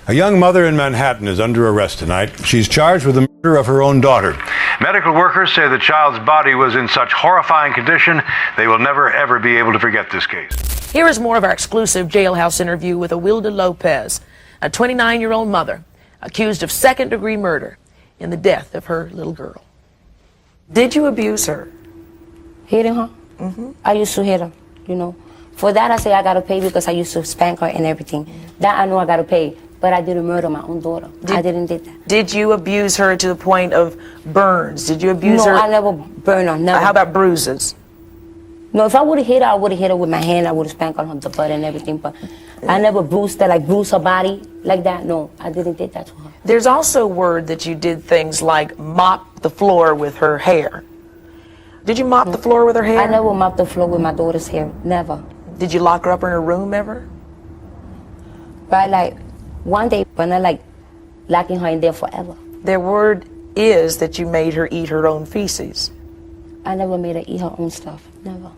A young mother in Manhattan is under arrest tonight. She's charged with the murder of her own daughter. Medical workers say the child's body was in such horrifying condition, they will never, ever be able to forget this case. Here is more of our exclusive jailhouse interview with Awilda Lopez, a 29-year-old mother accused of second-degree murder in the death of her little girl. Did you abuse her? Hitting her? Mm-hmm. I used to hit her, you know. For that, I say I gotta pay because I used to spank her and everything. That I know I gotta pay, but I didn't murder my own daughter. I didn't do that. Did you abuse her to the point of burns? Did you abuse her? No, I never burned her, never. How about bruises? No, if I would've hit her, I would've hit her with my hand. I would've spanked on her the butt and everything, but I never bruised her, like bruised her body like that. No, I didn't do that to her. There's also word that you did things like mop the floor with her hair. Did you mop the floor with her hair? I never mopped the floor with my daughter's hair, never. Did you lock her up in her room ever? Right, like one day, but not like locking her in there forever. Their word is that you made her eat her own feces. I never made her eat her own stuff, never.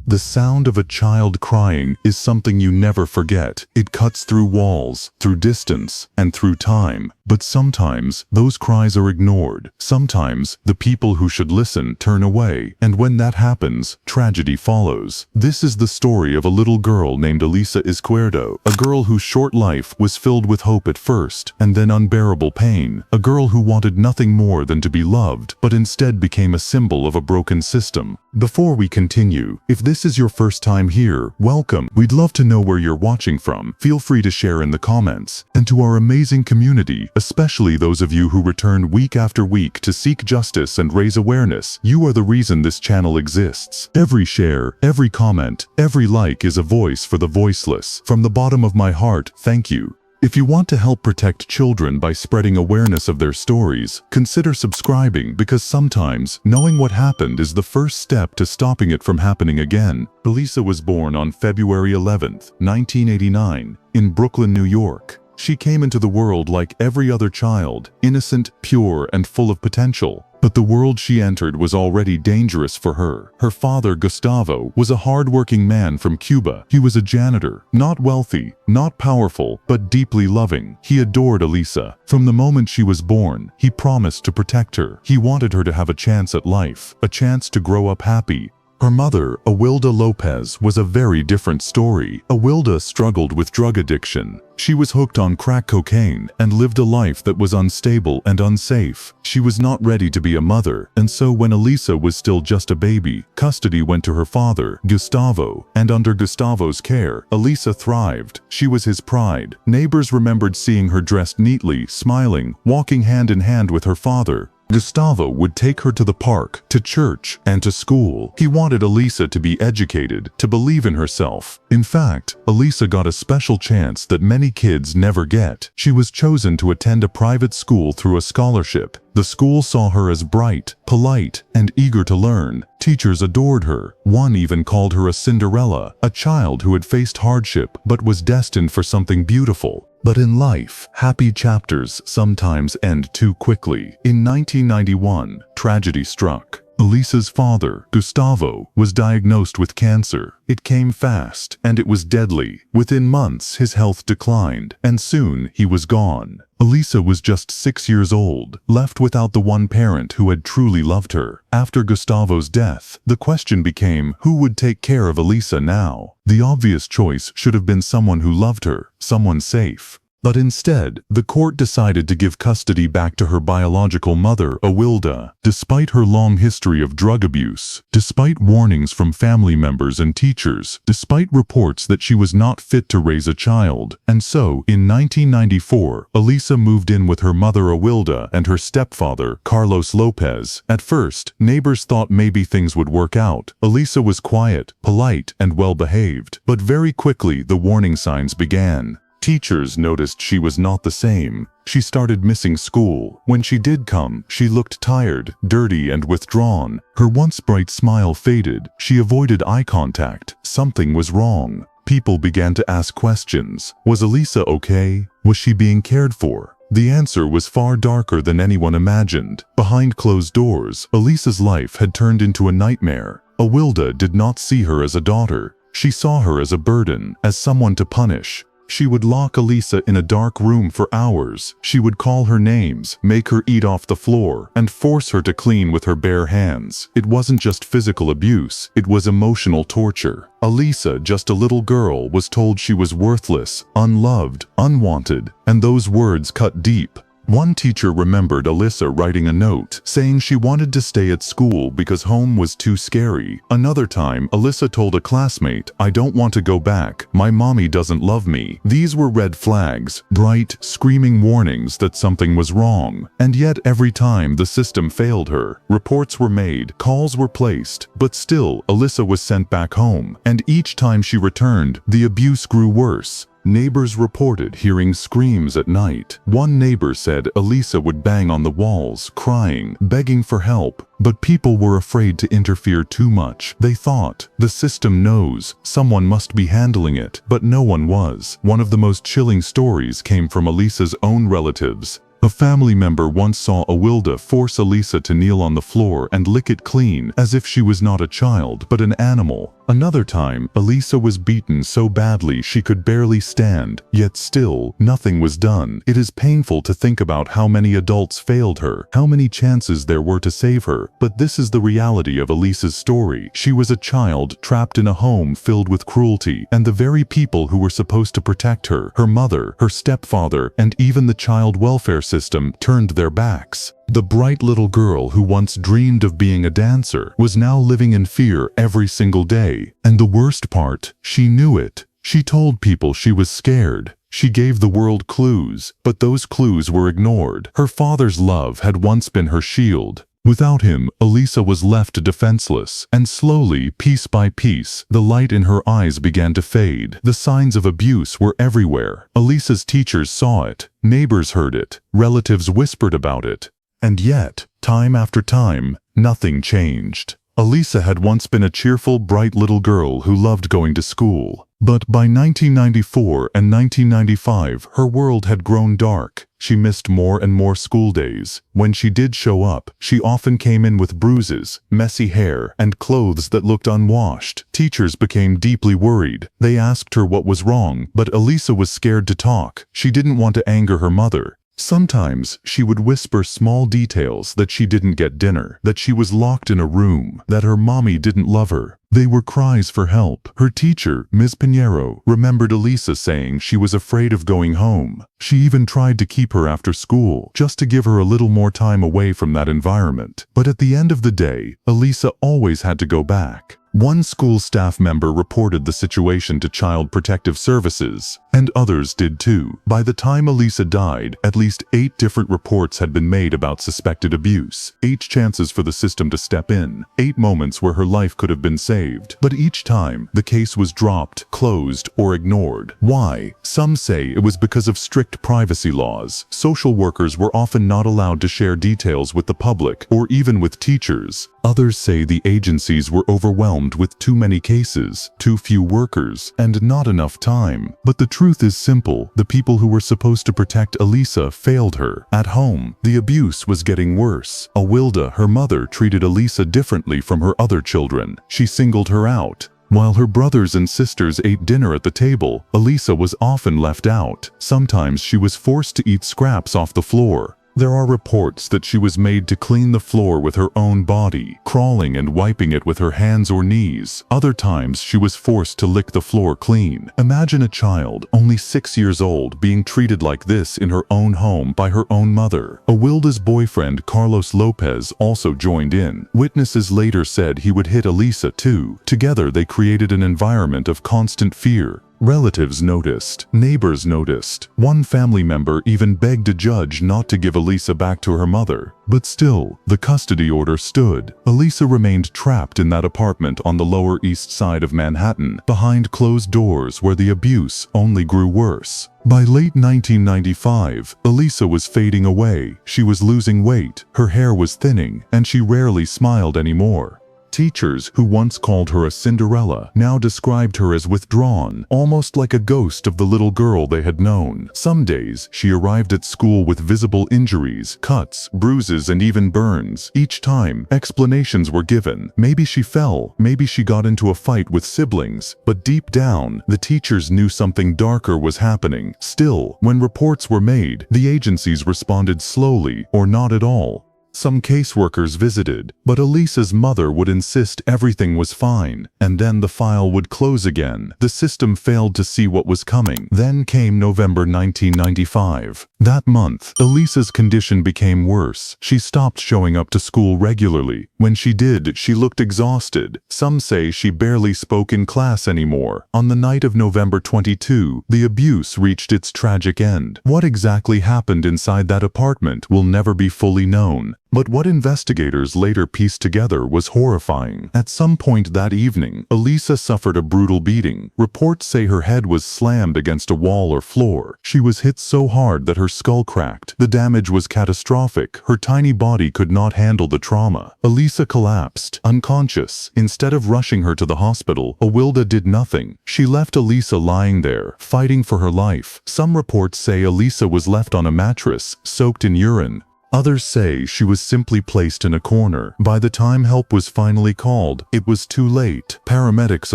The sound of a child crying is something you never forget. It cuts through walls, through distance, and through time. But sometimes those cries are ignored. Sometimes the people who should listen turn away. And when that happens, tragedy follows. This is the story of a little girl named Elisa Izquierdo. A girl whose short life was filled with hope at first, and then unbearable pain. A girl who wanted nothing more than to be loved, but instead became a symbol of a broken system. Before we continue, if this is your first time here, welcome. We'd love to know where you're watching from. Feel free to share in the comments. And to our amazing community, especially those of you who return week after week to seek justice and raise awareness, you are the reason this channel exists. Every share, every comment, every like is a voice for the voiceless. From the bottom of my heart, thank you. If you want to help protect children by spreading awareness of their stories, consider subscribing because sometimes knowing what happened is the first step to stopping it from happening again. Elisa was born on February 11th, 1989, in Brooklyn, New York. She came into the world like every other child, innocent, pure, and full of potential. But the world she entered was already dangerous for her. Her father, Gustavo, was a hard-working man from Cuba. He was a janitor, not wealthy, not powerful, but deeply loving. He adored Elisa. From the moment she was born, he promised to protect her. He wanted her to have a chance at life, a chance to grow up happy. Her mother, Awilda Lopez, was a very different story. Awilda struggled with drug addiction. She was hooked on crack cocaine and lived a life that was unstable and unsafe. She was not ready to be a mother, and so when Elisa was still just a baby, custody went to her father, Gustavo, and under Gustavo's care, Elisa thrived. She was his pride. Neighbors remembered seeing her dressed neatly, smiling, walking hand in hand with her father. Gustavo would take her to the park, to church, and to school. He wanted Elisa to be educated, to believe in herself. In fact, Elisa got a special chance that many kids never get. She was chosen to attend a private school through a scholarship. The school saw her as bright, polite, and eager to learn. Teachers adored her. One even called her a Cinderella, a child who had faced hardship but was destined for something beautiful. But in life, happy chapters sometimes end too quickly. In 1991, tragedy struck. Elisa's father, Gustavo, was diagnosed with cancer. It came fast, and it was deadly. Within months, his health declined, and soon he was gone. Elisa was just 6 years old, left without the one parent who had truly loved her. After Gustavo's death, the question became, who would take care of Elisa now? The obvious choice should have been someone who loved her, someone safe. But instead, the court decided to give custody back to her biological mother, Awilda. Despite her long history of drug abuse, despite warnings from family members and teachers, despite reports that she was not fit to raise a child. And so, in 1994, Elisa moved in with her mother Awilda and her stepfather, Carlos Lopez. At first, neighbors thought maybe things would work out. Elisa was quiet, polite, and well-behaved. But very quickly, the warning signs began. Teachers noticed she was not the same. She started missing school. When she did come, she looked tired, dirty, and withdrawn. Her once bright smile faded. She avoided eye contact. Something was wrong. People began to ask questions. Was Elisa okay? Was she being cared for? The answer was far darker than anyone imagined. Behind closed doors, Elisa's life had turned into a nightmare. Awilda did not see her as a daughter. She saw her as a burden, as someone to punish. She would lock Elisa in a dark room for hours. She would call her names, make her eat off the floor, and force her to clean with her bare hands. It wasn't just physical abuse, it was emotional torture. Elisa, just a little girl, was told she was worthless, unloved, unwanted, and those words cut deep. One teacher remembered Elisa writing a note saying she wanted to stay at school because home was too scary. Another time, Elisa told a classmate, "I don't want to go back. My mommy doesn't love me." These were red flags, bright, screaming warnings that something was wrong. And yet every time the system failed her. Reports were made, calls were placed, but still Elisa was sent back home. And each time she returned, the abuse grew worse. Neighbors reported hearing screams at night. One neighbor said Elisa would bang on the walls, crying, begging for help. But people were afraid to interfere too much. They thought, the system knows, someone must be handling it. But no one was. One of the most chilling stories came from Elisa's own relatives. A family member once saw Awilda force Elisa to kneel on the floor and lick it clean, as if she was not a child, but an animal. Another time, Elisa was beaten so badly she could barely stand, yet still, nothing was done. It is painful to think about how many adults failed her, how many chances there were to save her, but this is the reality of Elisa's story. She was a child trapped in a home filled with cruelty, and the very people who were supposed to protect her, her mother, her stepfather, and even the child welfare system, turned their backs. The bright little girl who once dreamed of being a dancer was now living in fear every single day. And the worst part, she knew it. She told people she was scared. She gave the world clues, but those clues were ignored. Her father's love had once been her shield. Without him, Elisa was left defenseless, and slowly, piece by piece, the light in her eyes began to fade. The signs of abuse were everywhere. Elisa's teachers saw it, neighbors heard it, relatives whispered about it. And yet, time after time, nothing changed. Elisa had once been a cheerful, bright little girl who loved going to school. But by 1994 and 1995, her world had grown dark. She missed more and more school days. When she did show up, she often came in with bruises, messy hair, and clothes that looked unwashed. Teachers became deeply worried. They asked her what was wrong, but Elisa was scared to talk. She didn't want to anger her mother. Sometimes she would whisper small details: that she didn't get dinner, that she was locked in a room, that her mommy didn't love her. They were cries for help. Her teacher, Ms. Pinheiro, remembered Elisa saying she was afraid of going home. She even tried to keep her after school, just to give her a little more time away from that environment. But at the end of the day, Elisa always had to go back. One school staff member reported the situation to Child Protective Services, and others did too. By the time Elisa died, at least 8 different reports had been made about suspected abuse. 8 chances for the system to step in. 8 moments where her life could have been saved. But each time, the case was dropped, closed, or ignored. Why? Some say it was because of strict privacy laws. Social workers were often not allowed to share details with the public, or even with teachers. Others say the agencies were overwhelmed with too many cases, too few workers, and not enough time. But the truth is simple. The people who were supposed to protect Elisa failed her. At home, the abuse was getting worse. Awilda, her mother, treated Elisa differently from her other children. She singled her out. While her brothers and sisters ate dinner at the table, Elisa was often left out. Sometimes she was forced to eat scraps off the floor. There are reports that she was made to clean the floor with her own body, crawling and wiping it with her hands or knees. Other times she was forced to lick the floor clean. Imagine a child, only 6 years old, being treated like this in her own home by her own mother. Awilda's boyfriend, Carlos Lopez, also joined in. Witnesses later said he would hit Elisa too. Together they created an environment of constant fear. Relatives noticed. Neighbors noticed. One family member even begged a judge not to give Elisa back to her mother. But still, the custody order stood. Elisa remained trapped in that apartment on the Lower East Side of Manhattan, behind closed doors where the abuse only grew worse. By late 1995, Elisa was fading away. She was losing weight, her hair was thinning, and she rarely smiled anymore. Teachers who once called her a Cinderella now described her as withdrawn, almost like a ghost of the little girl they had known. Some days, she arrived at school with visible injuries, cuts, bruises, and even burns. Each time, explanations were given. Maybe she fell, maybe she got into a fight with siblings, but deep down, the teachers knew something darker was happening. Still, when reports were made, the agencies responded slowly or not at all. Some caseworkers visited, but Elisa's mother would insist everything was fine, and then the file would close again. The system failed to see what was coming. Then came November 1995. That month, Elisa's condition became worse. She stopped showing up to school regularly. When she did, she looked exhausted. Some say she barely spoke in class anymore. On the night of November 22, the abuse reached its tragic end. What exactly happened inside that apartment will never be fully known. But what investigators later pieced together was horrifying. At some point that evening, Elisa suffered a brutal beating. Reports say her head was slammed against a wall or floor. She was hit so hard that her skull cracked. The damage was catastrophic. Her tiny body could not handle the trauma. Elisa collapsed, unconscious. Instead of rushing her to the hospital, Awilda did nothing. She left Elisa lying there, fighting for her life. Some reports say Elisa was left on a mattress, soaked in urine. Others say she was simply placed in a corner. By the time help was finally called, it was too late. Paramedics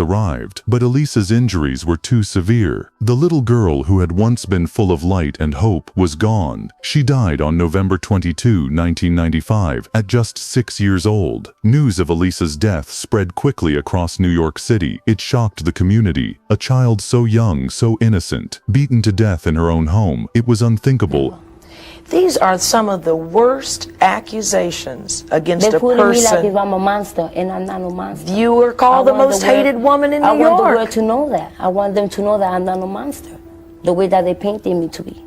arrived, but Elisa's injuries were too severe. The little girl who had once been full of light and hope was gone. She died on November 22, 1995, at just 6 years old. News of Elisa's death spread quickly across New York City. It shocked the community. A child so young, so innocent, beaten to death in her own home. It was unthinkable. These are some of the worst accusations against a They're putting me like if person. I'm a monster, and I'm not a monster. You were called the most hated woman in New York. I want the world to know that. I want them to know that I'm not a monster, the way that they painted me to be.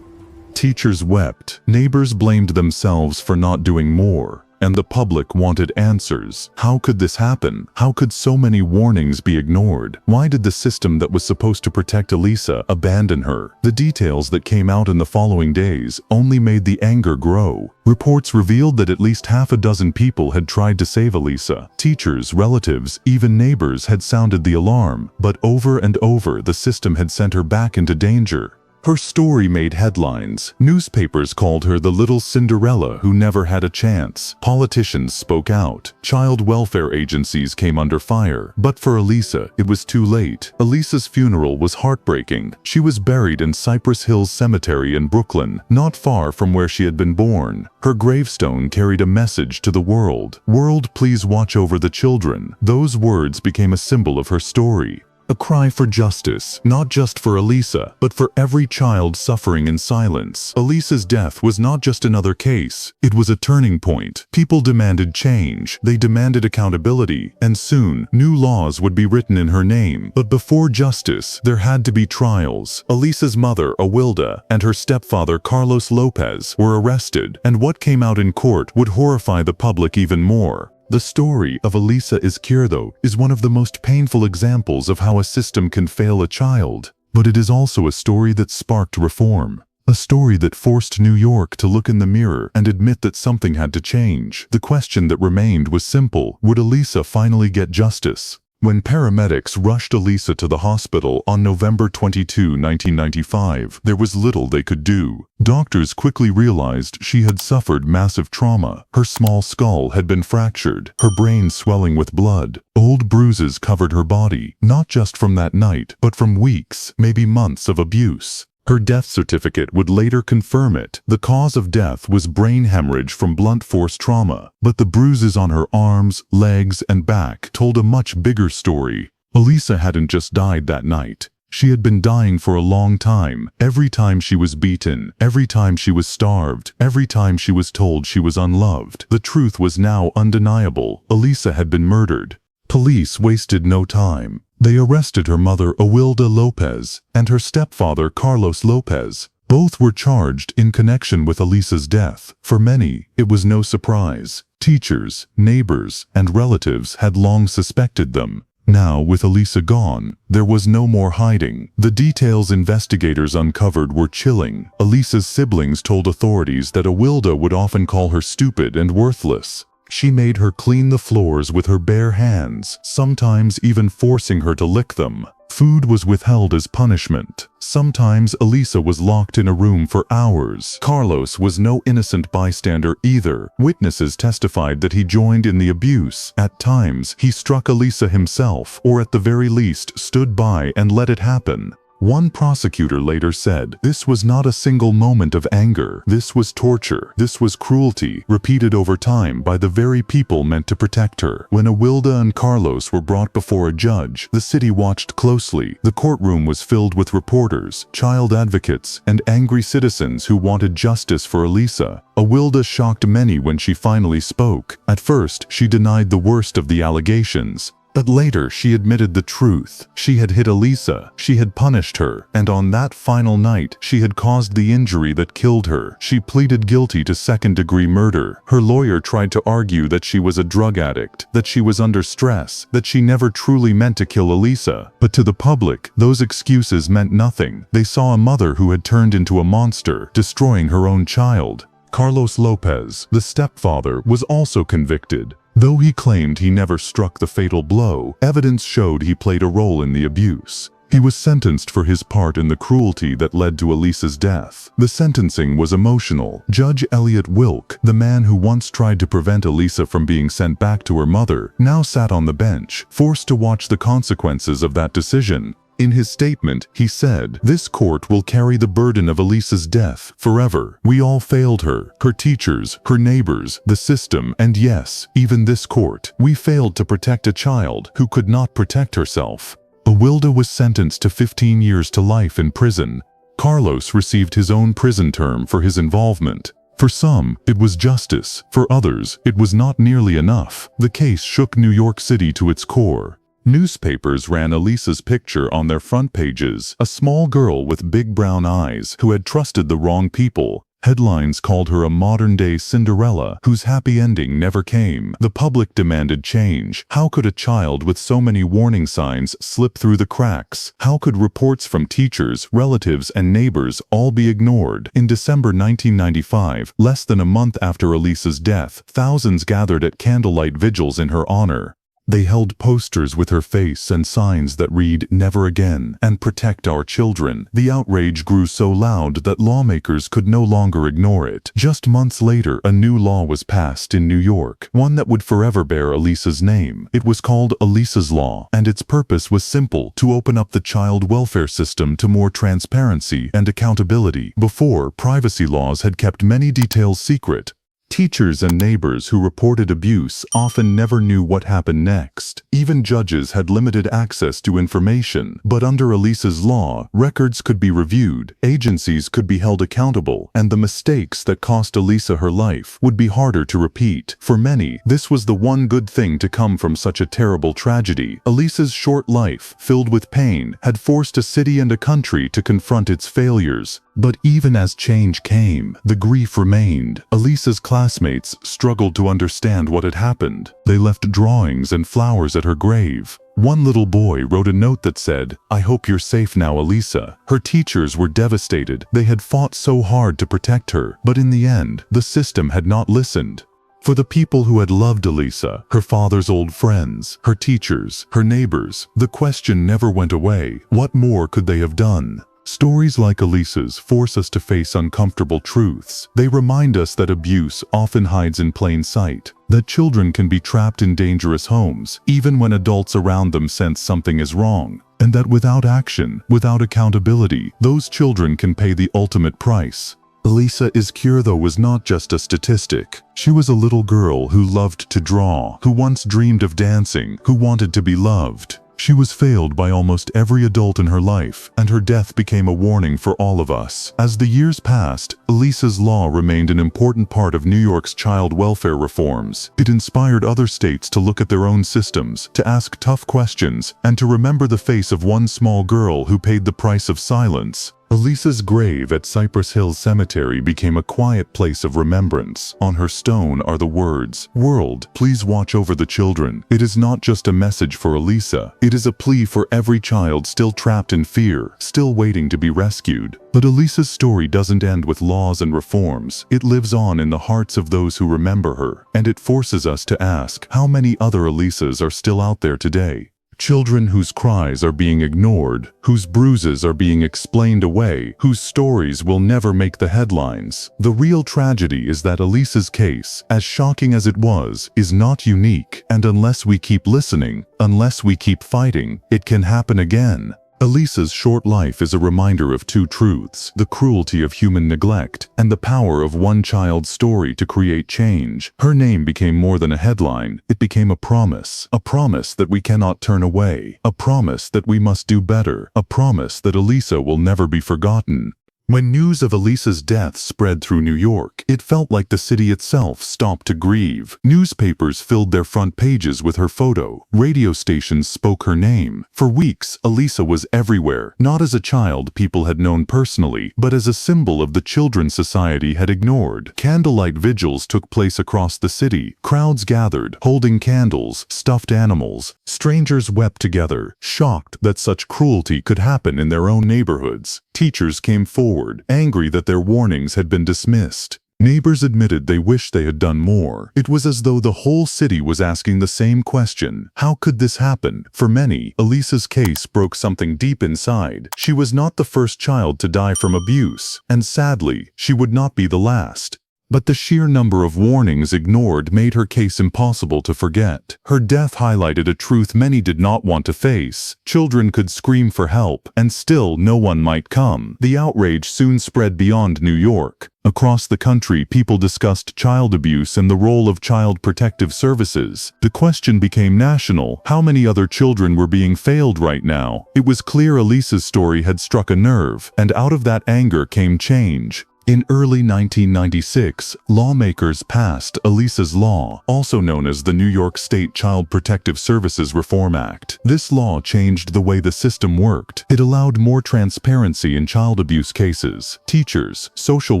Teachers wept, neighbors blamed themselves for not doing more, and the public wanted answers. How could this happen? How could so many warnings be ignored? Why did the system that was supposed to protect Elisa abandon her? The details that came out in the following days only made the anger grow. Reports revealed that at least half a dozen people had tried to save Elisa. Teachers, relatives, even neighbors had sounded the alarm, but over and over the system had sent her back into danger. Her story made headlines. Newspapers called her the little Cinderella who never had a chance. Politicians spoke out. Child welfare agencies came under fire. But for Elisa, it was too late. Elisa's funeral was heartbreaking. She was buried in Cypress Hills Cemetery in Brooklyn, not far from where she had been born. Her gravestone carried a message to the world. "World, please watch over the children." Those words became a symbol of her story. A cry for justice, not just for Elisa, but for every child suffering in silence. Elisa's death was not just another case. It was a turning point. People demanded change. They demanded accountability. And soon, new laws would be written in her name. But before justice, there had to be trials. Elisa's mother, Awilda, and her stepfather, Carlos Lopez, were arrested. And what came out in court would horrify the public even more. The story of Elisa Izquierdo is one of the most painful examples of how a system can fail a child, but it is also a story that sparked reform. A story that forced New York to look in the mirror and admit that something had to change. The question that remained was simple: would Elisa finally get justice? When paramedics rushed Elisa to the hospital on November 22, 1995, there was little they could do. Doctors quickly realized she had suffered massive trauma. Her small skull had been fractured, her brain swelling with blood. Old bruises covered her body, not just from that night, but from weeks, maybe months of abuse. Her death certificate would later confirm it. The cause of death was brain hemorrhage from blunt force trauma, but the bruises on her arms, legs, and back told a much bigger story. Elisa hadn't just died that night. She had been dying for a long time. Every time she was beaten, every time she was starved, every time she was told she was unloved. The truth was now undeniable. Elisa had been murdered. Police wasted no time. They arrested her mother, Awilda Lopez, and her stepfather, Carlos Lopez. Both were charged in connection with Elisa's death. For many, it was no surprise. Teachers, neighbors, and relatives had long suspected them. Now, with Elisa gone, there was no more hiding. The details investigators uncovered were chilling. Elisa's siblings told authorities that Awilda would often call her stupid and worthless. She made her clean the floors with her bare hands, sometimes even forcing her to lick them. Food was withheld as punishment. Sometimes Elisa was locked in a room for hours. Carlos was no innocent bystander either. Witnesses testified that he joined in the abuse. At times, he struck Elisa himself, or at the very least stood by and let it happen. One prosecutor later said, "This was not a single moment of anger. This was torture. This was cruelty, repeated over time by the very people meant to protect her." When Awilda and Carlos were brought before a judge, the city watched closely. The courtroom was filled with reporters, child advocates, and angry citizens who wanted justice for Elisa. Awilda shocked many when she finally spoke. At first, she denied the worst of the allegations. But later she admitted the truth. She had hit Elisa, she had punished her, and on that final night she had caused the injury that killed her. She pleaded guilty to second-degree murder. Her lawyer tried to argue that she was a drug addict, that she was under stress, that she never truly meant to kill Elisa. But to the public, those excuses meant nothing. They saw a mother who had turned into a monster, destroying her own child. Carlos Lopez, the stepfather, was also convicted. Though he claimed he never struck the fatal blow, evidence showed he played a role in the abuse. He was sentenced for his part in the cruelty that led to Elisa's death. The sentencing was emotional. Judge Elliot Wilk, the man who once tried to prevent Elisa from being sent back to her mother, now sat on the bench, forced to watch the consequences of that decision. In his statement, he said, "This court will carry the burden of Elisa's death forever. We all failed her, her teachers, her neighbors, the system, and yes, even this court. We failed to protect a child who could not protect herself." Awilda was sentenced to 15 years to life in prison. Carlos received his own prison term for his involvement. For some, it was justice. For others, it was not nearly enough. The case shook New York City to its core. Newspapers ran Elisa's picture on their front pages, a small girl with big brown eyes who had trusted the wrong people. Headlines called her a modern-day Cinderella whose happy ending never came. The public demanded change. How could a child with so many warning signs slip through the cracks? How could reports from teachers, relatives, and neighbors all be ignored? In December 1995, less than a month after Elisa's death, thousands gathered at candlelight vigils in her honor. They held posters with her face and signs that read, "Never again," and "Protect our children." The outrage grew so loud that lawmakers could no longer ignore it. Just months later, a new law was passed in New York, one that would forever bear Elisa's name. It was called Elisa's Law, and its purpose was simple: to open up the child welfare system to more transparency and accountability. Before, privacy laws had kept many details secret. Teachers and neighbors who reported abuse often never knew what happened next. Even judges had limited access to information. But under Elisa's law, records could be reviewed, agencies could be held accountable, and the mistakes that cost Elisa her life would be harder to repeat. For many, this was the one good thing to come from such a terrible tragedy. Elisa's short life, filled with pain, had forced a city and a country to confront its failures. But even as change came, the grief remained. Elisa's classmates struggled to understand what had happened. They left drawings and flowers at her grave. One little boy wrote a note that said, "I hope you're safe now, Elisa." Her teachers were devastated. They had fought so hard to protect her, but in the end, the system had not listened. For the people who had loved Elisa, her father's old friends, her teachers, her neighbors, the question never went away. What more could they have done? Stories like Elisa's force us to face uncomfortable truths. They remind us that abuse often hides in plain sight, that children can be trapped in dangerous homes, even when adults around them sense something is wrong, and that without action, without accountability, those children can pay the ultimate price. Elisa Izquierdo was not just a statistic. She was a little girl who loved to draw, who once dreamed of dancing, who wanted to be loved. She was failed by almost every adult in her life, and her death became a warning for all of us. As the years passed, Elisa's Law remained an important part of New York's child welfare reforms. It inspired other states to look at their own systems, to ask tough questions, and to remember the face of one small girl who paid the price of silence. Elisa's grave at Cypress Hills Cemetery became a quiet place of remembrance. On her stone are the words, "World, please watch over the children." It is not just a message for Elisa, it is a plea for every child still trapped in fear, still waiting to be rescued. But Elisa's story doesn't end with laws and reforms. It lives on in the hearts of those who remember her, and it forces us to ask, how many other Elisas are still out there today? Children whose cries are being ignored, whose bruises are being explained away, whose stories will never make the headlines. The real tragedy is that Elisa's case, as shocking as it was, is not unique, and unless we keep listening, unless we keep fighting, it can happen again. Elisa's short life is a reminder of two truths: the cruelty of human neglect and the power of one child's story to create change. Her name became more than a headline, it became a promise that we cannot turn away, a promise that we must do better, a promise that Elisa will never be forgotten. When news of Elisa's death spread through New York, it felt like the city itself stopped to grieve. Newspapers filled their front pages with her photo. Radio stations spoke her name. For weeks, Elisa was everywhere, not as a child people had known personally, but as a symbol of the children society had ignored. Candlelight vigils took place across the city. Crowds gathered, holding candles, stuffed animals. Strangers wept together, shocked that such cruelty could happen in their own neighborhoods. Teachers came forward, angry that their warnings had been dismissed. Neighbors admitted they wished they had done more. It was as though the whole city was asking the same question: how could this happen? For many, Elisa's case broke something deep inside. She was not the first child to die from abuse, and sadly, she would not be the last. But the sheer number of warnings ignored made her case impossible to forget. Her death highlighted a truth many did not want to face. Children could scream for help, and still no one might come. The outrage soon spread beyond New York. Across the country, people discussed child abuse and the role of child protective services. The question became national: how many other children were being failed right now? It was clear Elisa's story had struck a nerve, and out of that anger came change. In early 1996, lawmakers passed Elisa's Law, also known as the New York State Child Protective Services Reform Act. This law changed the way the system worked. It allowed more transparency in child abuse cases. Teachers, social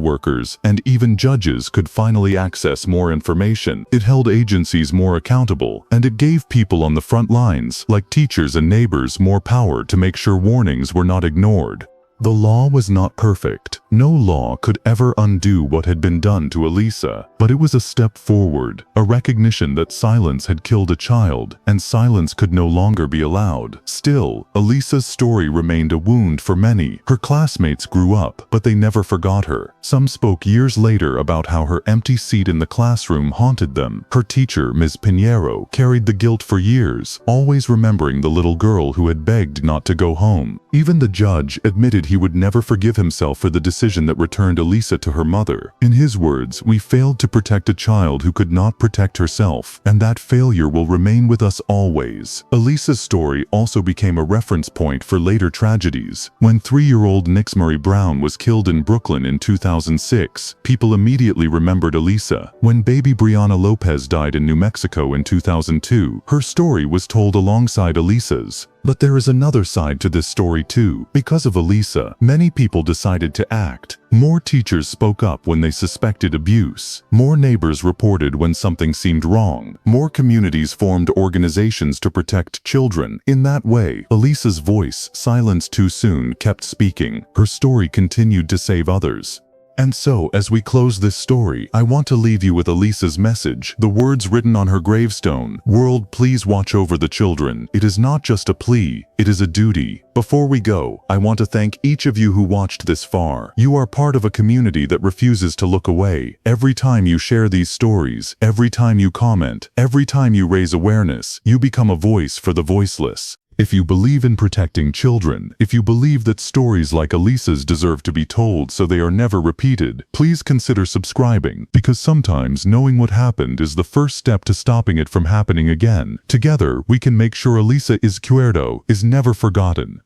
workers, and even judges could finally access more information. It held agencies more accountable, and it gave people on the front lines, like teachers and neighbors, more power to make sure warnings were not ignored. The law was not perfect. No law could ever undo what had been done to Elisa, but it was a step forward, a recognition that silence had killed a child, and silence could no longer be allowed. Still, Elisa's story remained a wound for many. Her classmates grew up, but they never forgot her. Some spoke years later about how her empty seat in the classroom haunted them. Her teacher, Ms. Pinheiro, carried the guilt for years, always remembering the little girl who had begged not to go home. Even the judge admitted he would never forgive himself for the decision that returned Elisa to her mother. In his words, "We failed to protect a child who could not protect herself, and that failure will remain with us always." Elisa's story also became a reference point for later tragedies. When 3-year-old Nixmarie Brown was killed in Brooklyn in 2006, people immediately remembered Elisa. When baby Brianna Lopez died in New Mexico in 2002, her story was told alongside Elisa's. But there is another side to this story too. Because of Elisa, many people decided to act. More teachers spoke up when they suspected abuse. More neighbors reported when something seemed wrong. More communities formed organizations to protect children. In that way, Elisa's voice, silenced too soon, kept speaking. Her story continued to save others. And so, as we close this story, I want to leave you with Elisa's message, the words written on her gravestone: "World, please watch over the children." It is not just a plea, it is a duty. Before we go, I want to thank each of you who watched this far. You are part of a community that refuses to look away. Every time you share these stories, every time you comment, every time you raise awareness, you become a voice for the voiceless. If you believe in protecting children, if you believe that stories like Elisa's deserve to be told so they are never repeated, please consider subscribing, because sometimes knowing what happened is the first step to stopping it from happening again. Together, we can make sure Elisa Izquierdo is never forgotten.